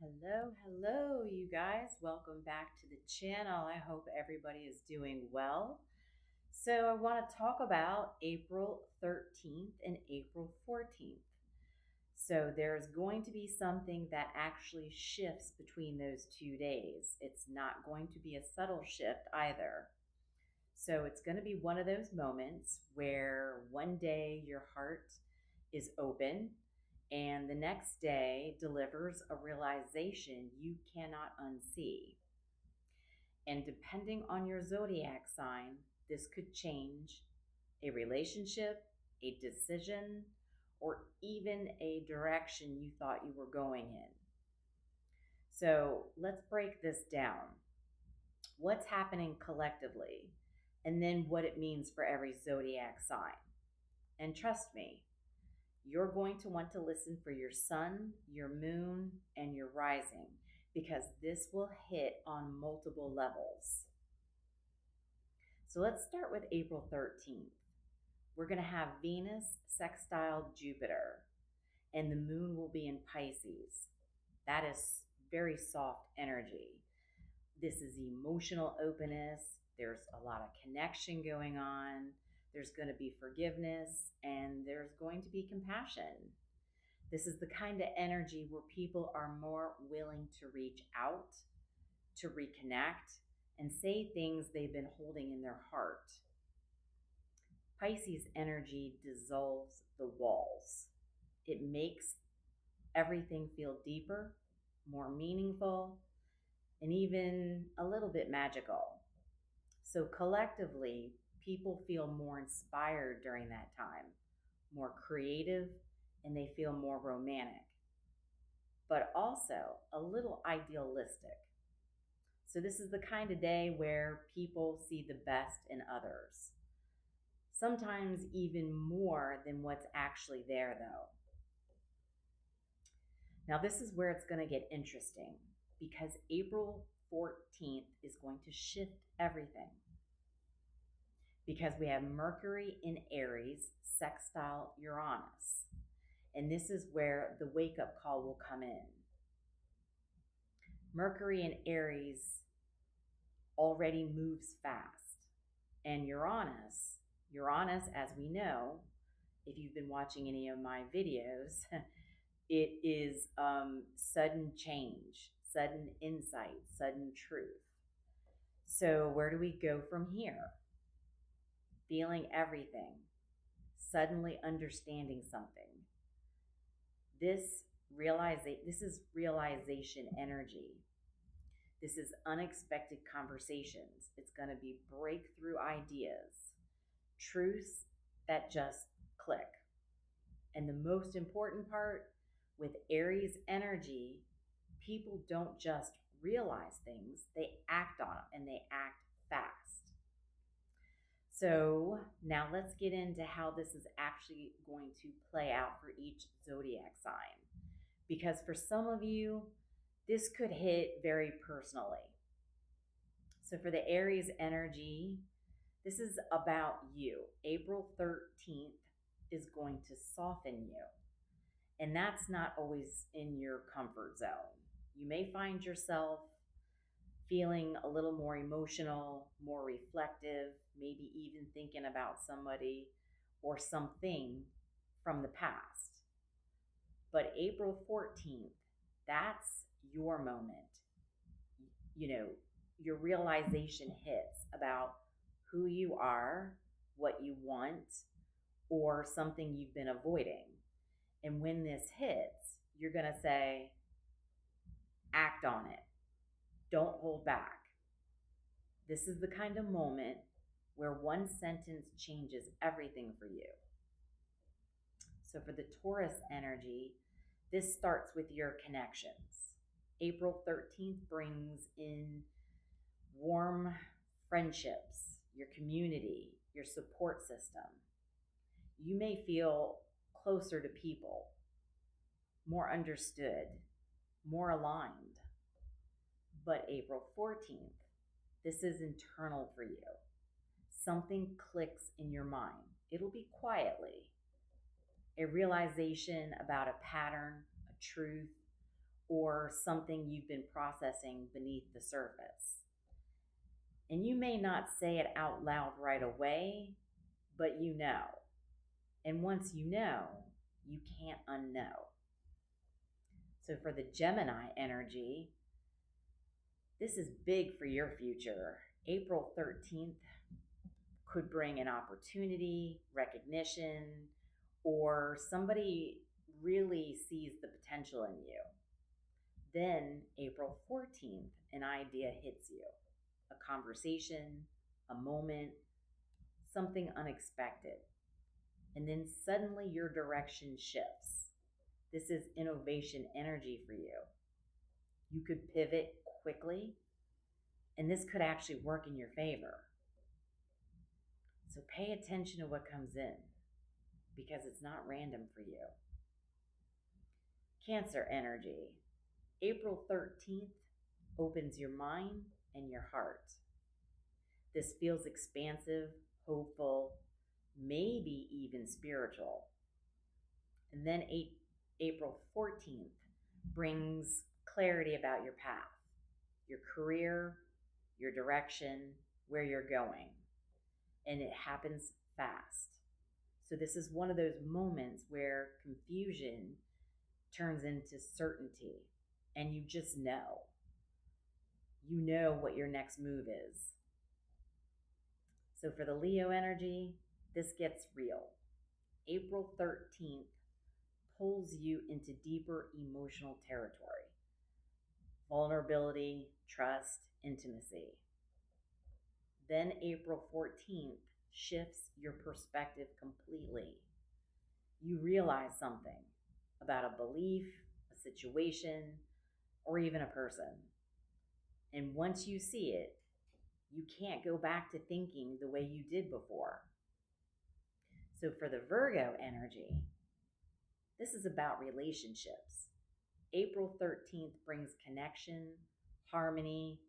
Hello, you guys. Welcome back to the channel. I hope everybody is doing well. So, I want to talk about April 13th and April 14th. So, there's going to be something that actually shifts between those 2 days. It's not going to be a subtle shift either. So, it's going to be one of those moments where one day your heart is open and the next day delivers a realization you cannot unsee. And depending on your zodiac sign, this could change a relationship, a decision, or even a direction you thought you were going in. So let's break this down. What's happening collectively, and then what it means for every zodiac sign. And trust me, you're going to want to listen for your sun, your moon, and your rising because this will hit on multiple levels. So let's start with April 13th. We're going to have Venus sextile Jupiter, and the moon will be in Pisces. That is very soft energy. This is emotional openness. There's a lot of connection going on. There's going to be forgiveness, and there's going to be compassion. This is the kind of energy where people are more willing to reach out, to reconnect, and say things they've been holding in their heart. Pisces energy dissolves the walls. It makes everything feel deeper, more meaningful, and even a little bit magical. So collectively, people feel more inspired during that time, more creative, and they feel more romantic, but also a little idealistic. So this is the kind of day where people see the best in others, sometimes even more than what's actually there, though. Now, this is where it's going to get interesting because April 14th is going to shift everything because we have Mercury in Aries sextile Uranus. And this is where the wake up call will come in. Mercury in Aries already moves fast. And Uranus, as we know, if you've been watching any of my videos, it is sudden change, sudden insight, sudden truth. So where do we go from here? Feeling everything, suddenly understanding something. This is realization energy. This is unexpected conversations. It's going to be breakthrough ideas, truths that just click. And the most important part with Aries energy, people don't just realize things, they act on them and they act fast. So now let's get into how this is actually going to play out for each zodiac sign. Because for some of you, this could hit very personally. So for the Aries energy, this is about you. April 13th is going to soften you. And that's not always in your comfort zone. You may find yourself feeling a little more emotional, more reflective, maybe even thinking about somebody or something from the past. But April 14th, that's your moment. Your realization hits about who you are, what you want, or something you've been avoiding. And when this hits, you're going to say, act on it. Don't hold back. This is the kind of moment where one sentence changes everything for you. So for the Taurus energy, this starts with your connections. April 13th brings in warm friendships, your community, your support system. You may feel closer to people, more understood, more aligned. But April 14th, this is internal for you. Something clicks in your mind. It'll be quietly. A realization about a pattern, a truth, or something you've been processing beneath the surface. And you may not say it out loud right away, but you know. And once you know, you can't unknow. So for the Gemini energy, this is big for your future. April 13th could bring an opportunity, recognition, or somebody really sees the potential in you. Then April 14th, an idea hits you, a conversation, a moment, something unexpected. And then suddenly your direction shifts. This is innovation energy for you. You could pivot quickly, and this could actually work in your favor. So pay attention to what comes in, because it's not random for you. Cancer energy. April 13th opens your mind and your heart. This feels expansive, hopeful, maybe even spiritual. And then April 14th brings clarity about your path, your career, your direction, where you're going. And it happens fast. So this is one of those moments where confusion turns into certainty, and you just know. You know what your next move is. So for the Leo energy, this gets real. April 13th pulls you into deeper emotional territory. Vulnerability, trust, intimacy. Then April 14th shifts your perspective completely. You realize something about a belief, a situation, or even a person. And once you see it, you can't go back to thinking the way you did before. So for the Virgo energy, this is about relationships. April 13th brings connection, harmony,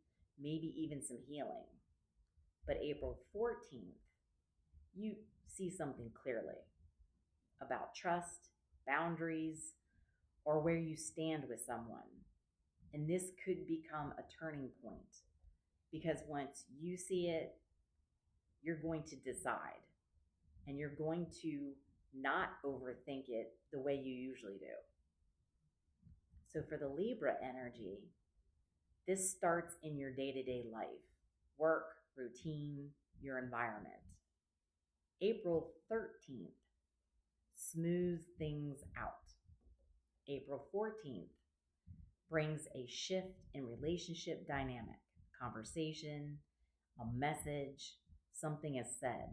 maybe even some healing. But April 14th, you see something clearly about trust, boundaries, or where you stand with someone. And this could become a turning point, because once you see it, you're going to decide, and you're going to not overthink it the way you usually do. So for the Libra energy, this starts in your day-to-day life, work, routine, your environment. April 13th, smooth things out. April 14th brings a shift in relationship dynamic, conversation, a message, something is said,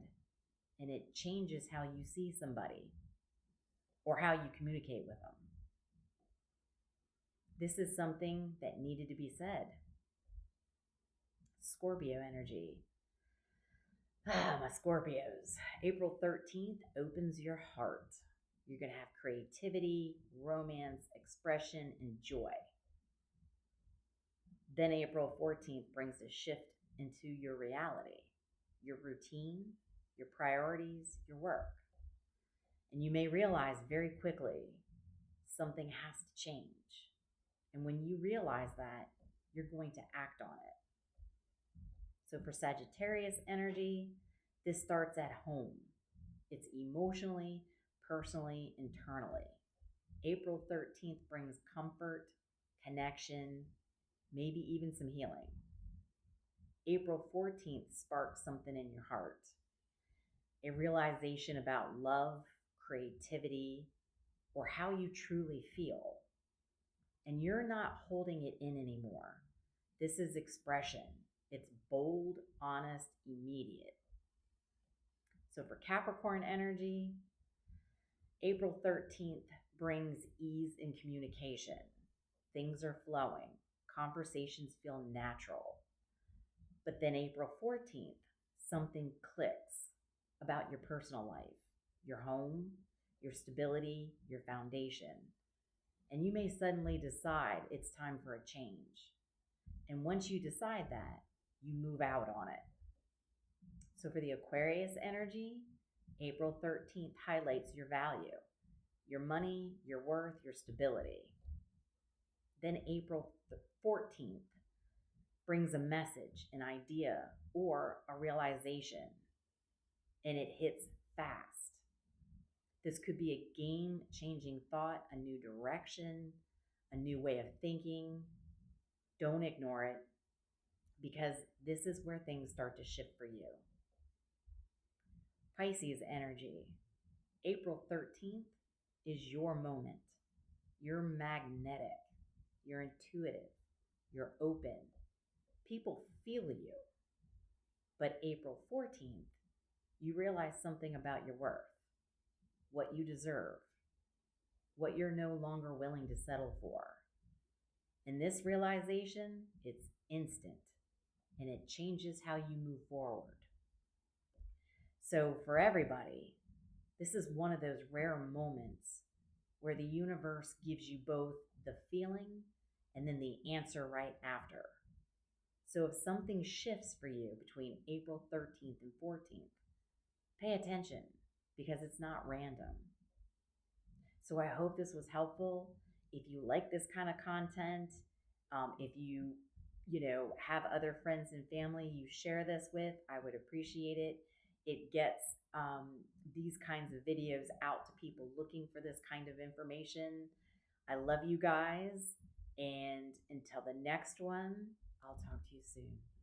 and it changes how you see somebody or how you communicate with them. This is something that needed to be said. Scorpio energy. My Scorpios. April 13th opens your heart. You're going to have creativity, romance, expression, and joy. Then April 14th brings a shift into your reality, your routine, your priorities, your work. And you may realize very quickly something has to change. And when you realize that, you're going to act on it. So for Sagittarius energy, this starts at home. It's emotionally, personally, internally. April 13th brings comfort, connection, maybe even some healing. April 14th sparks something in your heart. A realization about love, creativity, or how you truly feel. And you're not holding it in anymore. This is expression. It's bold, honest, immediate. So for Capricorn energy, April 13th brings ease in communication. Things are flowing. Conversations feel natural. But then April 14th, something clicks about your personal life, your home, your stability, your foundation. And you may suddenly decide it's time for a change. And once you decide that, you move out on it. So for the Aquarius energy, April 13th highlights your value, your money, your worth, your stability. Then April 14th brings a message, an idea, or a realization, and it hits fast. This could be a game changing thought, a new direction, a new way of thinking. Don't ignore it, because this is where things start to shift for you. Pisces energy. April 13th is your moment. You're magnetic. You're intuitive. You're open. People feel you. But April 14th, you realize something about your worth, what you deserve, what you're no longer willing to settle for. And this realization, it's instant, and it changes how you move forward. So for everybody, this is one of those rare moments where the universe gives you both the feeling and then the answer right after. So if something shifts for you between April 13th and 14th, pay attention, because it's not random. So I hope this was helpful. If you like this kind of content, if you have other friends and family you share this with, I would appreciate it. It gets these kinds of videos out to people looking for this kind of information. I love you guys, and until the next one, I'll talk to you soon.